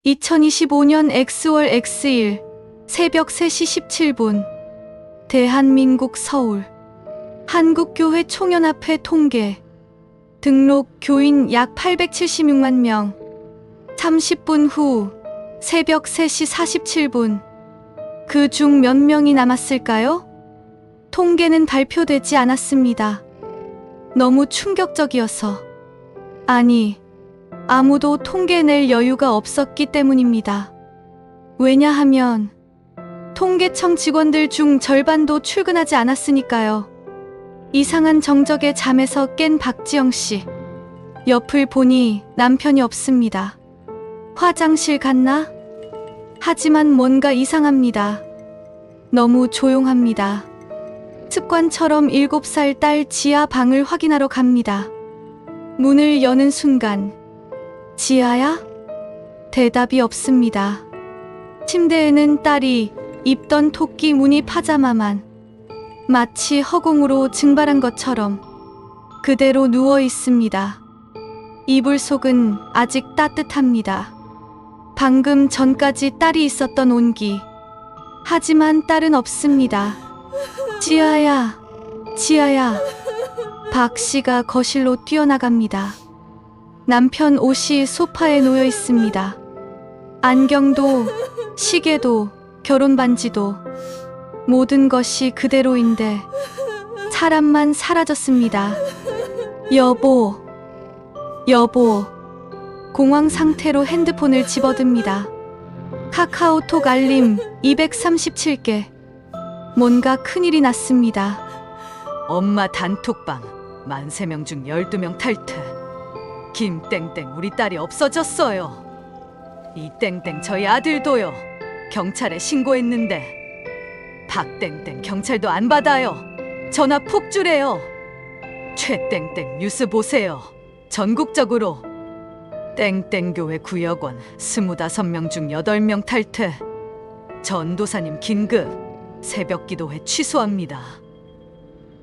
2025년 X월 X일 새벽 3시 17분 대한민국 서울 한국교회 총연합회 통계 등록 교인 약 876만 명 30분 후 새벽 3시 47분 그 중 몇 명이 남았을까요? 통계는 발표되지 않았습니다. 너무 충격적이어서 아니 아무도 통계 낼 여유가 없었기 때문입니다. 왜냐하면 통계청 직원들 중 절반도 출근하지 않았으니까요. 이상한 정적에 잠에서 깬 박지영 씨. 옆을 보니 남편이 없습니다. 화장실 갔나? 하지만 뭔가 이상합니다. 너무 조용합니다. 습관처럼 7살 딸 지아 방을 확인하러 갑니다. 문을 여는 순간 지아야? 대답이 없습니다. 침대에는 딸이 입던 토끼 무늬 파자마만 마치 허공으로 증발한 것처럼 그대로 누워 있습니다. 이불 속은 아직 따뜻합니다. 방금 전까지 딸이 있었던 온기. 하지만 딸은 없습니다. 지아야, 지아야. 박 씨가 거실로 뛰어나갑니다. 남편 옷이 소파에 놓여 있습니다. 안경도, 시계도, 결혼 반지도 모든 것이 그대로인데 사람만 사라졌습니다. 여보, 여보. 공황 상태로 핸드폰을 집어듭니다. 카카오톡 알림 237개. 뭔가 큰일이 났습니다. 엄마 단톡방 13,000명 중 12명 탈퇴. 김땡땡 우리 딸이 없어졌어요. 이 땡땡 저희 아들도요. 경찰에 신고했는데 박땡땡 경찰도 안 받아요. 전화 폭주래요. 최땡땡 뉴스 보세요. 전국적으로 땡땡교회 구역원 25명 중 8명 탈퇴. 전도사님 긴급 새벽기도회 취소합니다.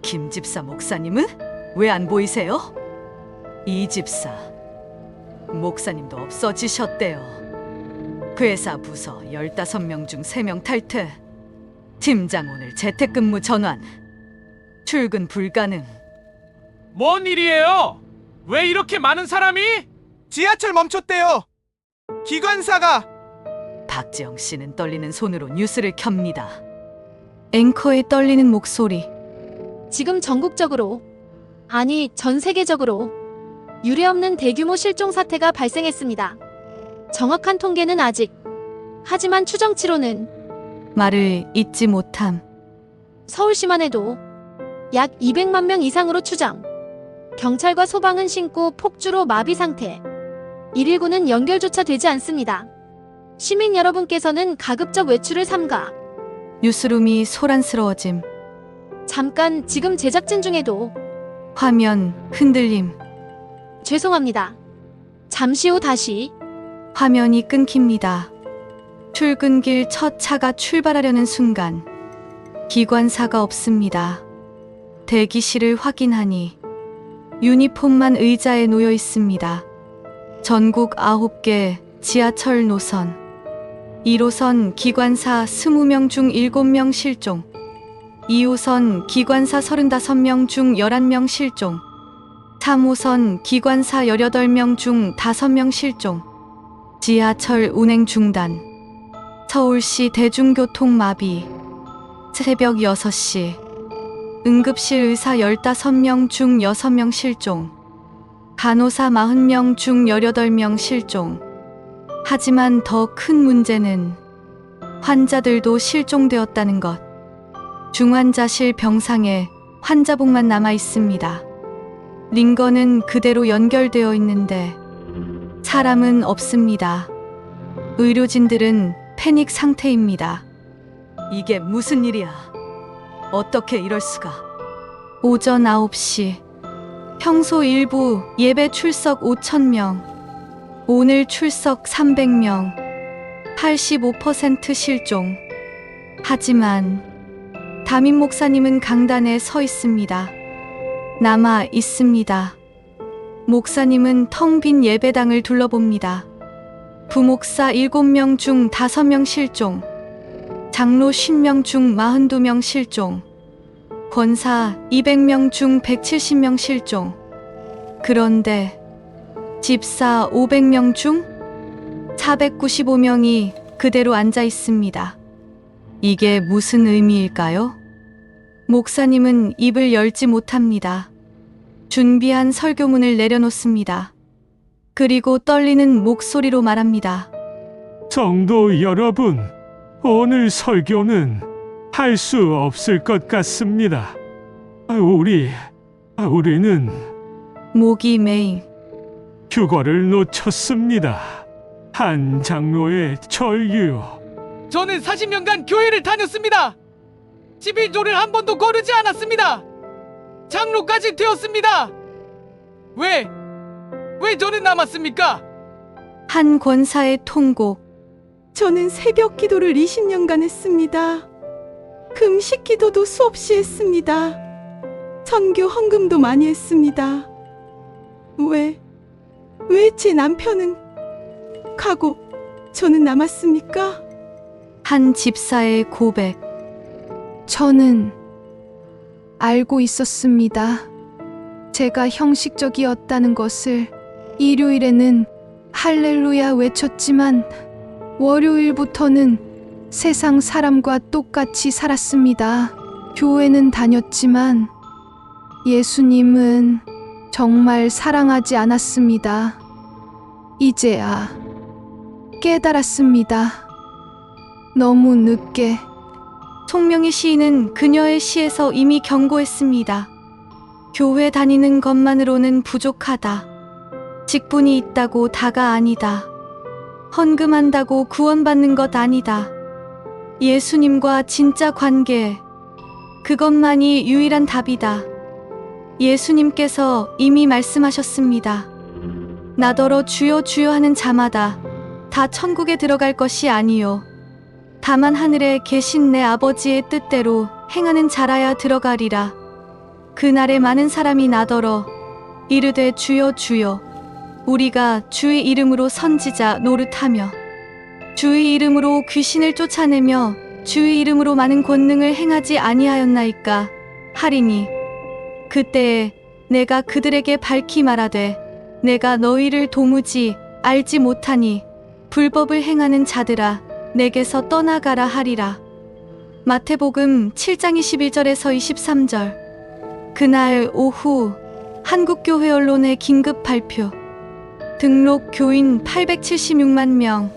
김집사 목사님은 왜 안 보이세요? 이집사 목사님도 없어지셨대요. 회사 부서 15명 중 3명 탈퇴. 팀장 오늘 재택근무 전환. 출근 불가능. 뭔 일이에요? 왜 이렇게 많은 사람이? 지하철 멈췄대요. 기관사가. 박지영 씨는 떨리는 손으로 뉴스를 켭니다. 앵커의 떨리는 목소리. 지금 전국적으로, 아니 전 세계적으로 유례없는 대규모 실종 사태가 발생했습니다. 정확한 통계는 아직, 하지만 추정치로는 말을 잇지 못함. 서울시만 해도 약 200만 명 이상으로 추정. 경찰과 소방은 신고 폭주로 마비 상태. 119는 연결조차 되지 않습니다. 시민 여러분께서는 가급적 외출을 삼가. 뉴스룸이 소란스러워짐. 잠깐 지금 제작진 중에도 화면 흔들림. 죄송합니다. 잠시 후 다시. 화면이 끊깁니다. 출근길 첫 차가 출발하려는 순간 기관사가 없습니다. 대기실을 확인하니 유니폼만 의자에 놓여 있습니다. 전국 9개 지하철 노선 1호선 기관사 20명 중 7명 실종. 2호선 기관사 35명 중 11명 실종. 3호선 기관사 18명 중 5명 실종. 지하철 운행 중단. 서울시 대중교통 마비. 새벽 6시. 응급실 의사 15명 중 6명 실종. 간호사 40명 중 18명 실종. 하지만 더 큰 문제는 환자들도 실종되었다는 것. 중환자실 병상에 환자복만 남아 있습니다. 링거는 그대로 연결되어 있는데 사람은 없습니다. 의료진들은 패닉 상태입니다. 이게 무슨 일이야? 어떻게 이럴 수가? 오전 9시. 평소 일부 예배 출석 5,000명. 오늘 출석 300명. 85% 실종. 하지만 담임 목사님은 강단에 서 있습니다. 남아 있습니다. 목사님은 텅 빈 예배당을 둘러봅니다. 부목사 7명 중 5명 실종, 장로 50명 중 42명 실종, 권사 200명 중 170명 실종. 그런데 집사 500명 중 495명이 그대로 앉아 있습니다. 이게 무슨 의미일까요? 목사님은 입을 열지 못합니다. 준비한 설교문을 내려놓습니다. 그리고 떨리는 목소리로 말합니다. 성도 여러분, 오늘 설교는 할 수 없을 것 같습니다. 우리는 목이 메인. 휴거를 놓쳤습니다. 한 장로의 전류. 저는 40년간 교회를 다녔습니다. 11조를 한 번도 거르지 않았습니다. 장로까지 되었습니다. 왜 저는 남았습니까? 한 권사의 통곡. 저는 새벽 기도를 20년간 했습니다. 금식 기도도 수없이 했습니다. 선교 헌금도 많이 했습니다. 왜 제 남편은 가고 저는 남았습니까? 한 집사의 고백. 저는 알고 있었습니다. 제가 형식적이었다는 것을. 일요일에는 할렐루야 외쳤지만 월요일부터는 세상 사람과 똑같이 살았습니다. 교회는 다녔지만 예수님은 정말 사랑하지 않았습니다. 이제야 깨달았습니다. 너무 늦게. 송명희 시인은 그녀의 시에서 이미 경고했습니다. 교회 다니는 것만으로는 부족하다. 직분이 있다고 다가 아니다. 헌금한다고 구원받는 것 아니다. 예수님과 진짜 관계, 그것만이 유일한 답이다. 예수님께서 이미 말씀하셨습니다. 나더러 주여 주여 하는 자마다 다 천국에 들어갈 것이 아니요 다만 하늘에 계신 내 아버지의 뜻대로 행하는 자라야 들어가리라. 그날에 많은 사람이 나더러 이르되 주여 주여 우리가 주의 이름으로 선지자 노릇하며 주의 이름으로 귀신을 쫓아내며 주의 이름으로 많은 권능을 행하지 아니하였나이까 하리니 그때에 내가 그들에게 밝히 말하되 내가 너희를 도무지 알지 못하니 불법을 행하는 자들아 내게서 떠나가라 하리라. 마태복음 7장 21절에서 23절. 그날 오후 한국교회 언론의 긴급 발표. 등록 교인 876만 명,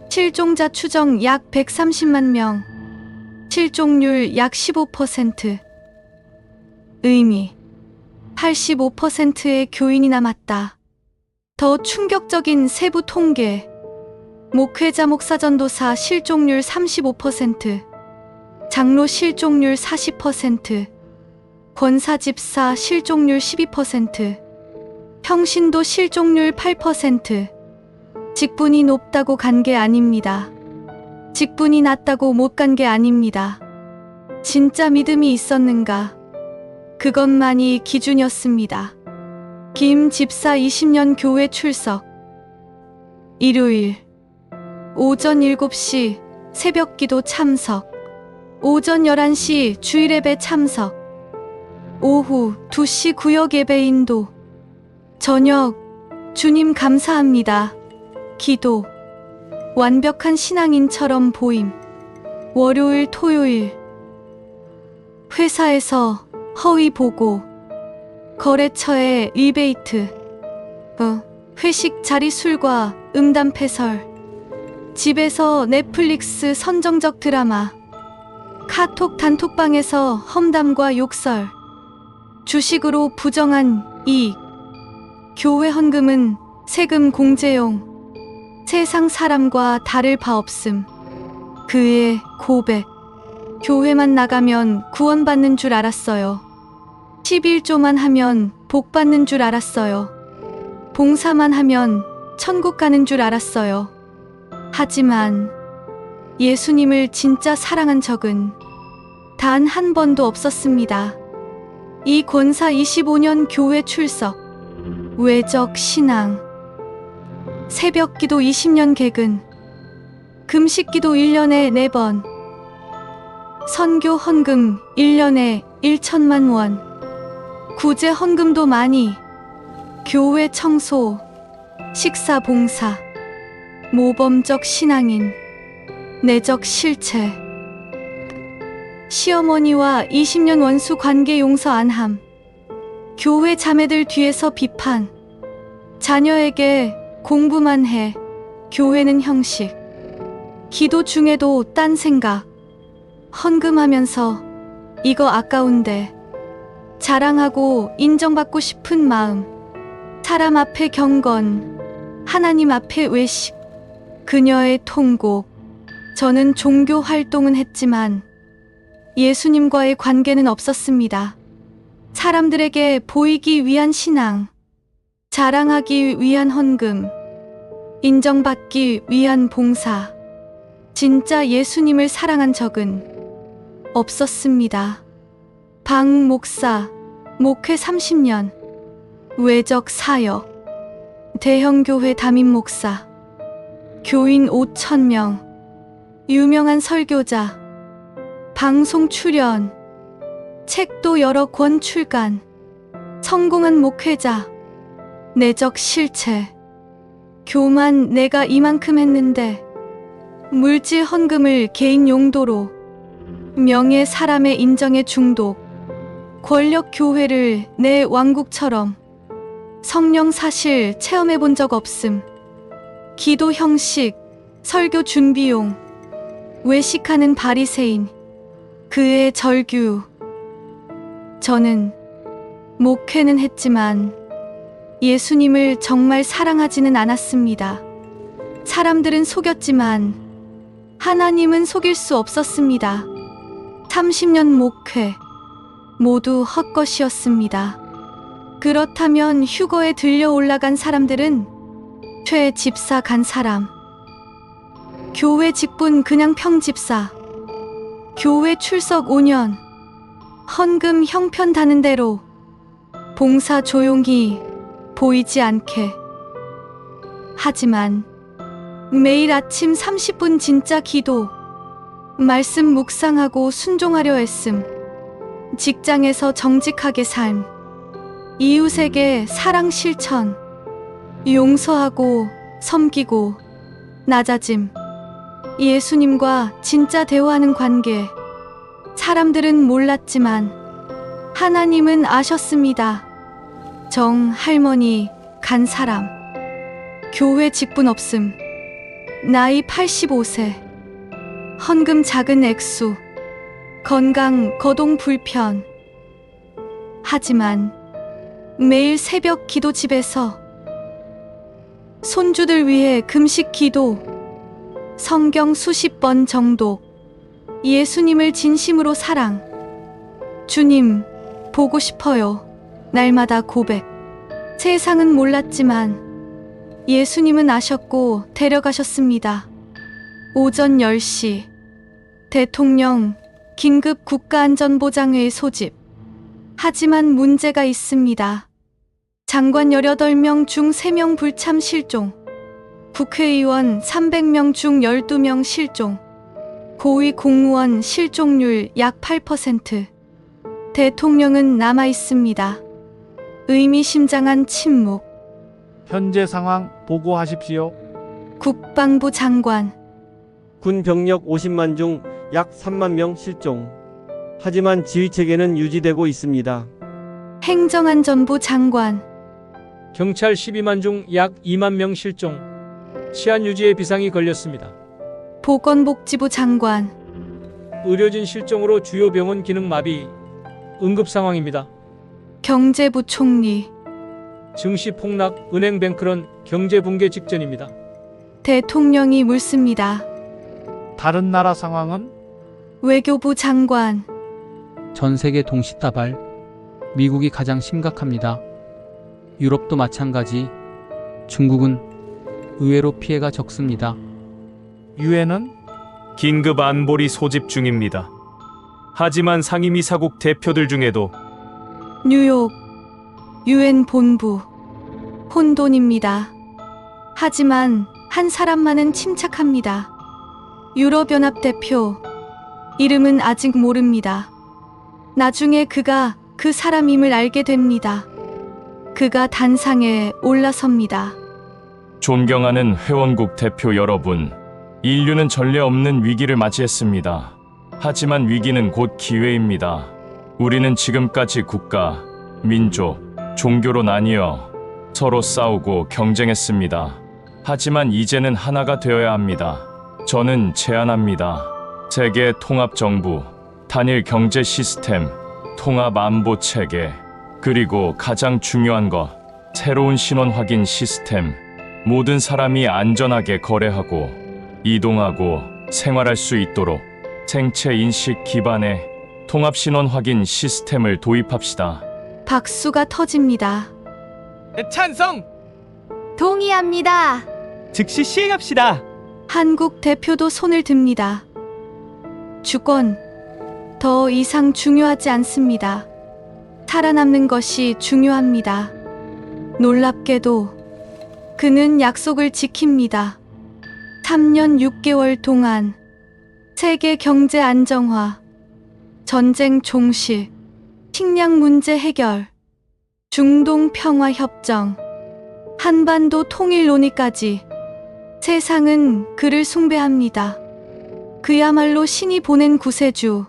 실종자 추정 약 130만 명, 실종률 약 15%. 의미 85%의 교인이 남았다. 더 충격적인 세부 통계. 목회자 목사전도사 실종률 35%, 장로 실종률 40%, 권사 집사 실종률 12%, 평신도 실종률 8%. 직분이 높다고 간 게 아닙니다. 직분이 낮다고 못 간 게 아닙니다. 진짜 믿음이 있었는가? 그것만이 기준이었습니다. 김 집사 20년 교회 출석. 일요일 오전 7시 새벽기도 참석. 오전 11시 주일예배 참석. 오후 2시 구역예배 인도. 저녁 주님 감사합니다. 기도. 완벽한 신앙인처럼 보임. 월요일 토요일 회사에서 허위 보고. 거래처의 리베이트. 회식 자리 술과 음담 패설. 집에서 넷플릭스 선정적 드라마. 카톡 단톡방에서 험담과 욕설. 주식으로 부정한 이익. 교회 헌금은 세금 공제용. 세상 사람과 다를 바 없음. 그의 고백. 교회만 나가면 구원받는 줄 알았어요. 11조만 하면 복 받는 줄 알았어요. 봉사만 하면 천국 가는 줄 알았어요. 하지만 예수님을 진짜 사랑한 적은 단 한 번도 없었습니다. 이 권사 25년 교회 출석. 외적 신앙. 새벽 기도 20년 개근, 금식 기도 1년에 4번, 선교 헌금 1년에 1천만 원, 구제 헌금도 많이, 교회 청소, 식사 봉사, 모범적 신앙인, 내적 실체, 시어머니와 20년 원수 관계 용서 안함, 교회 자매들 뒤에서 비판, 자녀에게 공부만 해, 교회는 형식, 기도 중에도 딴 생각, 헌금하면서 이거 아까운데, 자랑하고 인정받고 싶은 마음, 사람 앞에 경건, 하나님 앞에 외식, 그녀의 통곡. 저는 종교 활동은 했지만 예수님과의 관계는 없었습니다. 사람들에게 보이기 위한 신앙, 자랑하기 위한 헌금, 인정받기 위한 봉사, 진짜 예수님을 사랑한 적은 없었습니다. 방 목사, 목회 30년, 외적 사역, 대형교회 담임 목사, 교인 5,000명, 유명한 설교자, 방송 출연, 책도 여러 권 출간, 성공한 목회자, 내적 실체, 교만 내가 이만큼 했는데, 물질 헌금을 개인 용도로, 명예 사람의 인정에 중독, 권력 교회를 내 왕국처럼, 성령 사실 체험해 본 적 없음, 기도 형식, 설교 준비용, 외식하는 바리새인, 그의 절규. 저는 목회는 했지만 예수님을 정말 사랑하지는 않았습니다. 사람들은 속였지만 하나님은 속일 수 없었습니다. 30년 목회, 모두 헛것이었습니다. 그렇다면 휴거에 들려 올라간 사람들은 최 집사 간 사람, 교회 직분 그냥 평집사, 교회 출석 5년, 헌금 형편 다는 대로, 봉사 조용히 보이지 않게. 하지만 매일 아침 30분 진짜 기도, 말씀 묵상하고 순종하려 했음. 직장에서 정직하게 삶, 이웃에게 사랑 실천, 용서하고 섬기고 낮아짐, 예수님과 진짜 대화하는 관계. 사람들은 몰랐지만 하나님은 아셨습니다. 정 할머니 간 사람, 교회 직분 없음, 나이 85세, 헌금 작은 액수, 건강 거동 불편. 하지만 매일 새벽 기도 집에서 손주들 위해 금식 기도, 성경 수십 번 정독, 예수님을 진심으로 사랑. 주님, 보고 싶어요. 날마다 고백. 세상은 몰랐지만 예수님은 아셨고 데려가셨습니다. 오전 10시, 대통령 긴급 국가안전보장회의 소집. 하지만 문제가 있습니다. 장관 18명 중 3명 불참 실종, 국회의원 300명 중 12명 실종, 고위 공무원 실종률 약 8%. 대통령은 남아 있습니다. 의미심장한 침묵. 현재 상황 보고하십시오. 국방부 장관, 군 병력 50만 중 약 3만 명 실종. 하지만 지휘체계는 유지되고 있습니다. 행정안전부 장관, 경찰 12만 중 약 2만 명 실종. 치안 유지에 비상이 걸렸습니다. 보건복지부 장관, 의료진 실종으로 주요 병원 기능 마비. 응급 상황입니다. 경제부총리, 증시 폭락, 은행 뱅크런, 경제 붕괴 직전입니다. 대통령이 묻습니다. 다른 나라 상황은? 외교부 장관, 전 세계 동시다발. 미국이 가장 심각합니다. 유럽도 마찬가지. 중국은 의외로 피해가 적습니다. 유엔은? 긴급 안보리 소집 중입니다. 하지만 상임이사국 대표들 중에도 뉴욕, 유엔 본부, 혼돈입니다. 하지만 한 사람만은 침착합니다. 유럽연합 대표. 이름은 아직 모릅니다. 나중에 그가 그 사람임을 알게 됩니다. 그가 단상에 올라섭니다. 존경하는 회원국 대표 여러분, 인류는 전례 없는 위기를 맞이했습니다. 하지만 위기는 곧 기회입니다. 우리는 지금까지 국가, 민족, 종교로 나뉘어 서로 싸우고 경쟁했습니다. 하지만 이제는 하나가 되어야 합니다. 저는 제안합니다. 세계 통합 정부, 단일 경제 시스템, 통합 안보 체계, 그리고 가장 중요한 것, 새로운 신원 확인 시스템. 모든 사람이 안전하게 거래하고 이동하고 생활할 수 있도록 생체 인식 기반의 통합 신원 확인 시스템을 도입합시다. 박수가 터집니다. 찬성! 동의합니다. 즉시 시행합시다. 한국 대표도 손을 듭니다. 주권, 더 이상 중요하지 않습니다. 살아남는 것이 중요합니다. 놀랍게도 그는 약속을 지킵니다. 3년 6개월 동안 세계 경제 안정화, 전쟁 종식, 식량 문제 해결, 중동 평화 협정, 한반도 통일 논의까지 세상은 그를 숭배합니다. 그야말로 신이 보낸 구세주.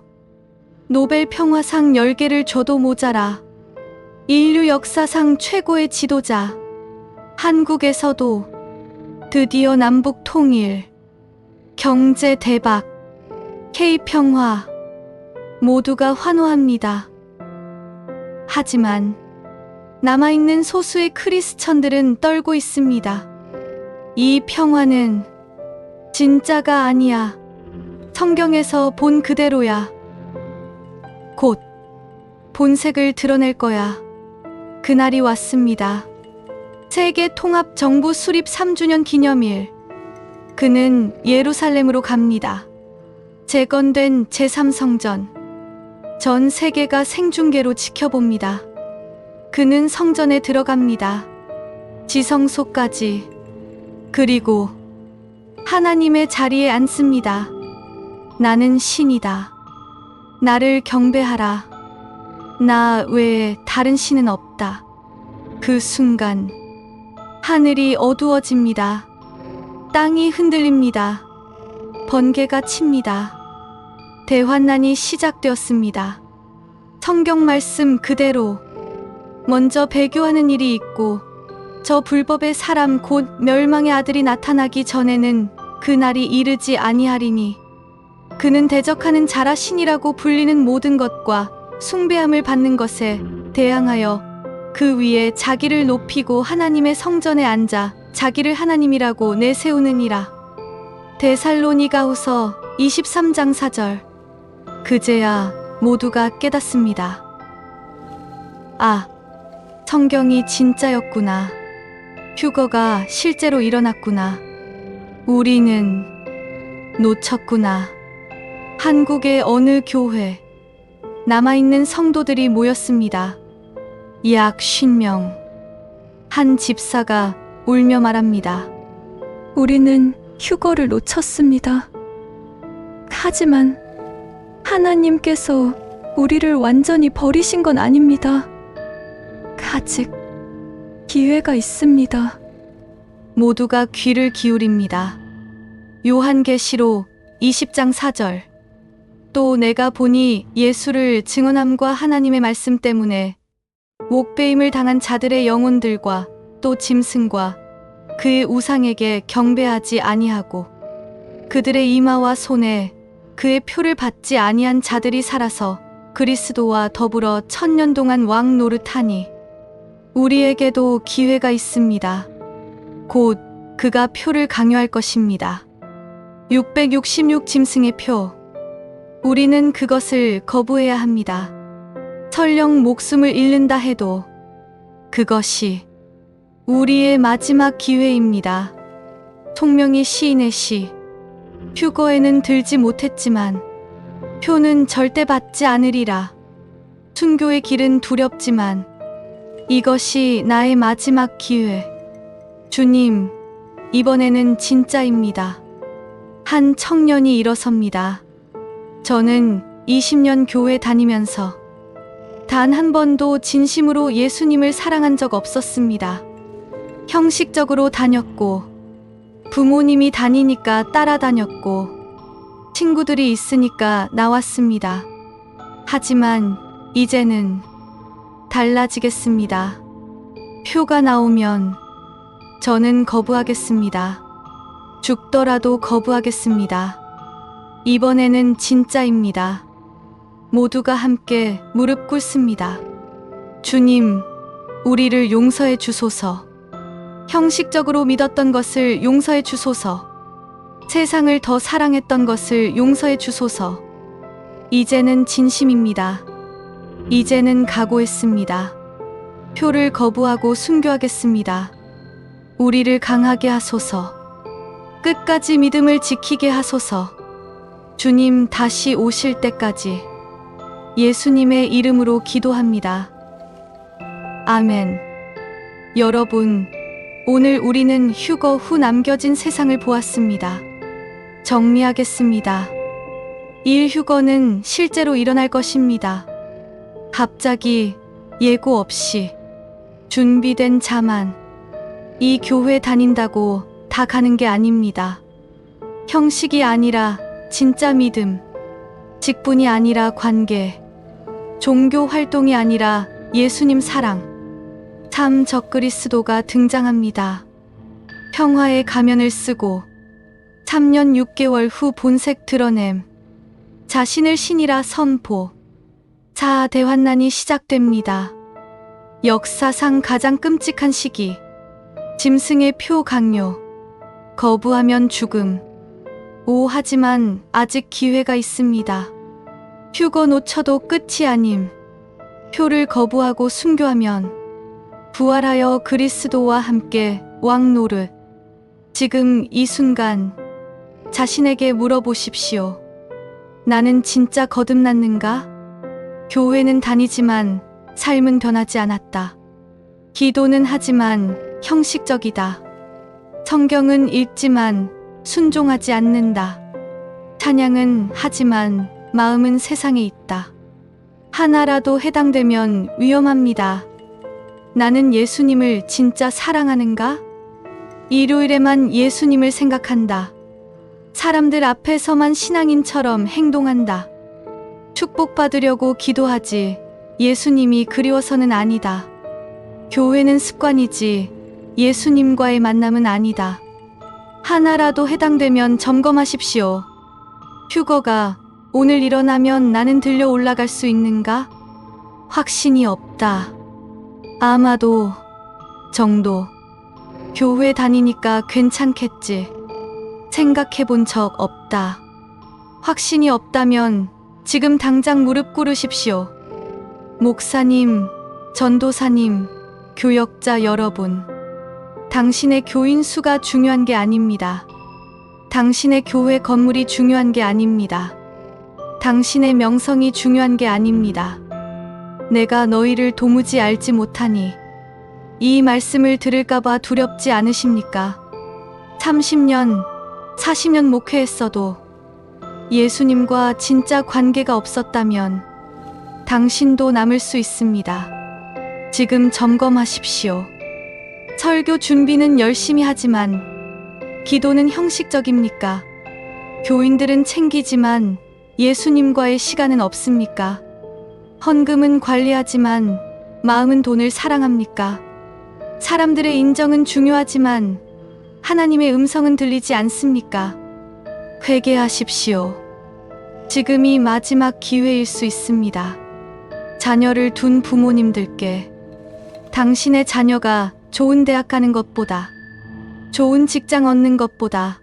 노벨 평화상 10개를 줘도 모자라. 인류 역사상 최고의 지도자. 한국에서도 드디어 남북 통일, 경제 대박, K-평화 모두가 환호합니다. 하지만 남아있는 소수의 크리스천들은 떨고 있습니다. 이 평화는 진짜가 아니야. 성경에서 본 그대로야. 곧 본색을 드러낼 거야. 그날이 왔습니다. 세계 통합 정부 수립 3주년 기념일. 그는 예루살렘으로 갑니다. 재건된 제3성전. 전 세계가 생중계로 지켜봅니다. 그는 성전에 들어갑니다. 지성소까지. 그리고 하나님의 자리에 앉습니다. 나는 신이다. 나를 경배하라. 나 외에 다른 신은 없다. 그 순간 하늘이 어두워집니다. 땅이 흔들립니다. 번개가 칩니다. 대환난이 시작되었습니다. 성경 말씀 그대로 먼저 배교하는 일이 있고 저 불법의 사람 곧 멸망의 아들이 나타나기 전에는 그날이 이르지 아니하리니 그는 대적하는 자라 신이라고 불리는 모든 것과 숭배함을 받는 것에 대항하여 그 위에 자기를 높이고 하나님의 성전에 앉아 자기를 하나님이라고 내세우느니라. 데살로니가후서 23장 4절. 그제야 모두가 깨닫습니다. 아, 성경이 진짜였구나. 휴거가 실제로 일어났구나. 우리는 놓쳤구나. 한국의 어느 교회, 남아있는 성도들이 모였습니다. 약 50명. 한 집사가 울며 말합니다. 우리는 휴거를 놓쳤습니다. 하지만 하나님께서 우리를 완전히 버리신 건 아닙니다. 아직 기회가 있습니다. 모두가 귀를 기울입니다. 요한계시록 20장 4절. 또 내가 보니 예수를 증언함과 하나님의 말씀 때문에 목배임을 당한 자들의 영혼들과 또 짐승과 그의 우상에게 경배하지 아니하고 그들의 이마와 손에 그의 표를 받지 아니한 자들이 살아서 그리스도와 더불어 1000년 동안 왕 노릇하니 우리에게도 기회가 있습니다. 곧 그가 표를 강요할 것입니다. 666 짐승의 표. 우리는 그것을 거부해야 합니다. 설령 목숨을 잃는다 해도 그것이 우리의 마지막 기회입니다. 송명희 시인의 시. 휴거에는 들지 못했지만 표는 절대 받지 않으리라. 순교의 길은 두렵지만 이것이 나의 마지막 기회. 주님, 이번에는 진짜입니다. 한 청년이 일어섭니다. 저는 20년 교회 다니면서 단 한 번도 진심으로 예수님을 사랑한 적 없었습니다. 형식적으로 다녔고, 부모님이 다니니까 따라다녔고, 친구들이 있으니까 나왔습니다. 하지만 이제는 달라지겠습니다. 표가 나오면 저는 거부하겠습니다. 죽더라도 거부하겠습니다. 이번에는 진짜입니다. 모두가 함께 무릎 꿇습니다. 주님, 우리를 용서해 주소서. 형식적으로 믿었던 것을 용서해 주소서. 세상을 더 사랑했던 것을 용서해 주소서. 이제는 진심입니다. 이제는 각오했습니다. 표를 거부하고 순교하겠습니다. 우리를 강하게 하소서. 끝까지 믿음을 지키게 하소서. 주님 다시 오실 때까지 예수님의 이름으로 기도합니다. 아멘. 여러분, 오늘 우리는 휴거 후 남겨진 세상을 보았습니다. 정리하겠습니다. 일 휴거는 실제로 일어날 것입니다. 갑자기 예고 없이 준비된 자만 이 교회 다닌다고 다 가는 게 아닙니다. 형식이 아니라 진짜 믿음, 직분이 아니라 관계, 종교 활동이 아니라 예수님 사랑, 참 적그리스도가 등장합니다. 평화의 가면을 쓰고 3년 6개월 후 본색 드러냄, 자신을 신이라 선포, 자 대환난이 시작됩니다. 역사상 가장 끔찍한 시기, 짐승의 표 강요, 거부하면 죽음. 하지만 아직 기회가 있습니다. 휴거 놓쳐도 끝이 아님. 표를 거부하고 순교하면 부활하여 그리스도와 함께 왕 노릇. 지금 이 순간 자신에게 물어보십시오. 나는 진짜 거듭났는가? 교회는 다니지만 삶은 변하지 않았다. 기도는 하지만 형식적이다. 성경은 읽지만 순종하지 않는다. 찬양은 하지만 마음은 세상에 있다. 하나라도 해당되면 위험합니다. 나는 예수님을 진짜 사랑하는가? 일요일에만 예수님을 생각한다. 사람들 앞에서만 신앙인처럼 행동한다. 축복받으려고 기도하지 예수님이 그리워서는 아니다. 교회는 습관이지 예수님과의 만남은 아니다. 하나라도 해당되면 점검하십시오. 휴거가 오늘 일어나면 나는 들려 올라갈 수 있는가? 확신이 없다. 아마도 정도. 교회 다니니까 괜찮겠지. 생각해 본 적 없다. 확신이 없다면 지금 당장 무릎 꿇으십시오. 목사님, 전도사님, 교역자 여러분. 당신의 교인 수가 중요한 게 아닙니다. 당신의 교회 건물이 중요한 게 아닙니다. 당신의 명성이 중요한 게 아닙니다. 내가 너희를 도무지 알지 못하니 이 말씀을 들을까봐 두렵지 않으십니까? 30년, 40년 목회했어도 예수님과 진짜 관계가 없었다면 당신도 남을 수 있습니다. 지금 점검하십시오. 설교 준비는 열심히 하지만 기도는 형식적입니까? 교인들은 챙기지만 예수님과의 시간은 없습니까? 헌금은 관리하지만 마음은 돈을 사랑합니까? 사람들의 인정은 중요하지만 하나님의 음성은 들리지 않습니까? 회개하십시오. 지금이 마지막 기회일 수 있습니다. 자녀를 둔 부모님들께 당신의 자녀가 좋은 대학 가는 것보다, 좋은 직장 얻는 것보다,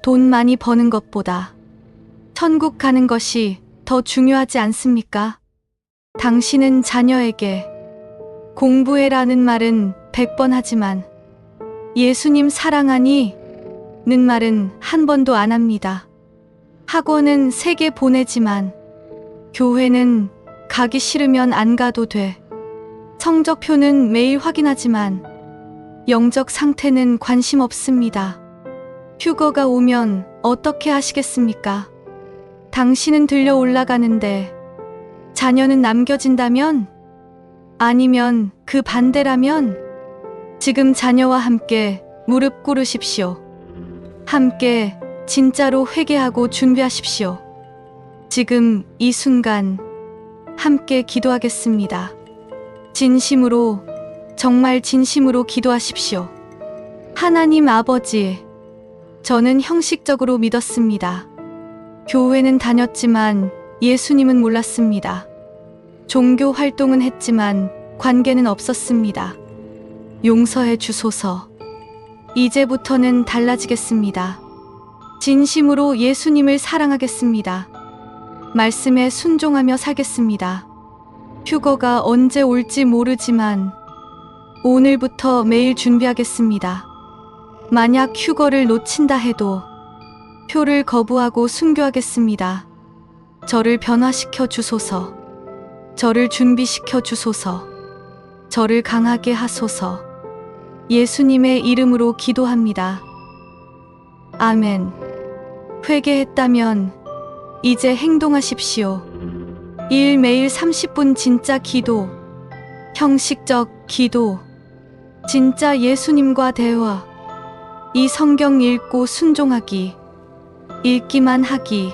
돈 많이 버는 것보다 천국 가는 것이 더 중요하지 않습니까? 당신은 자녀에게 공부해라는 말은 100번 하지만 예수님 사랑하니 는 말은 한 번도 안 합니다. 학원은 3개 보내지만 교회는 가기 싫으면 안 가도 돼. 성적표는 매일 확인하지만 영적 상태는 관심 없습니다. 휴거가 오면 어떻게 하시겠습니까? 당신은 들려 올라가는데 자녀는 남겨진다면? 아니면 그 반대라면? 지금 자녀와 함께 무릎 꿇으십시오. 함께 진짜로 회개하고 준비하십시오. 지금 이 순간 함께 기도하겠습니다. 진심으로, 정말 진심으로 기도하십시오. 하나님 아버지, 저는 형식적으로 믿었습니다. 교회는 다녔지만 예수님은 몰랐습니다. 종교 활동은 했지만 관계는 없었습니다. 용서해 주소서. 이제부터는 달라지겠습니다. 진심으로 예수님을 사랑하겠습니다. 말씀에 순종하며 살겠습니다. 휴거가 언제 올지 모르지만 오늘부터 매일 준비하겠습니다. 만약 휴거를 놓친다 해도 표를 거부하고 순교하겠습니다. 저를 변화시켜 주소서. 저를 준비시켜 주소서. 저를 강하게 하소서. 예수님의 이름으로 기도합니다. 아멘. 회개했다면 이제 행동하십시오. 매일 30분 진짜 기도, 형식적 기도, 진짜 예수님과 대화, 이 성경 읽고 순종하기, 읽기만 하기,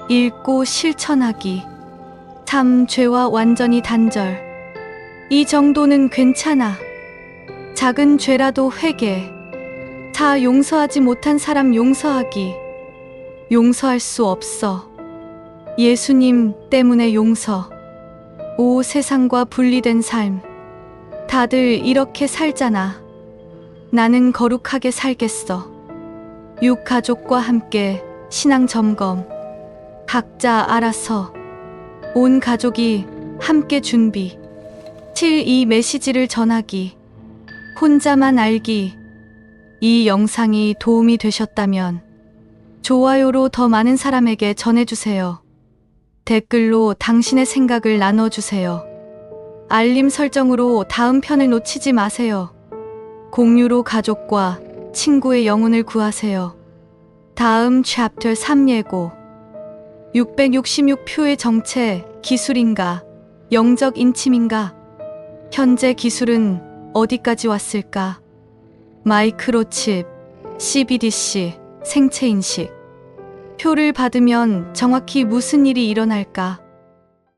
읽고 실천하기, 참 죄와 완전히 단절. 이 정도는 괜찮아. 작은 죄라도 회개, 다 용서하지 못한 사람 용서하기, 용서할 수 없어. 예수님 때문에 용서. 오 세상과 분리된 삶. 다들 이렇게 살잖아. 나는 거룩하게 살겠어. 육가족과 함께 신앙 점검. 각자 알아서. 온 가족이 함께 준비. 7이 메시지를 전하기. 혼자만 알기. 이 영상이 도움이 되셨다면 좋아요로 더 많은 사람에게 전해주세요. 댓글로 당신의 생각을 나눠주세요. 알림 설정으로 다음 편을 놓치지 마세요. 공유로 가족과 친구의 영혼을 구하세요. 다음 챕터 3 예고. 666표의 정체, 기술인가? 영적 인침인가? 현재 기술은 어디까지 왔을까? 마이크로칩, CBDC, 생체인식. 표를 받으면 정확히 무슨 일이 일어날까?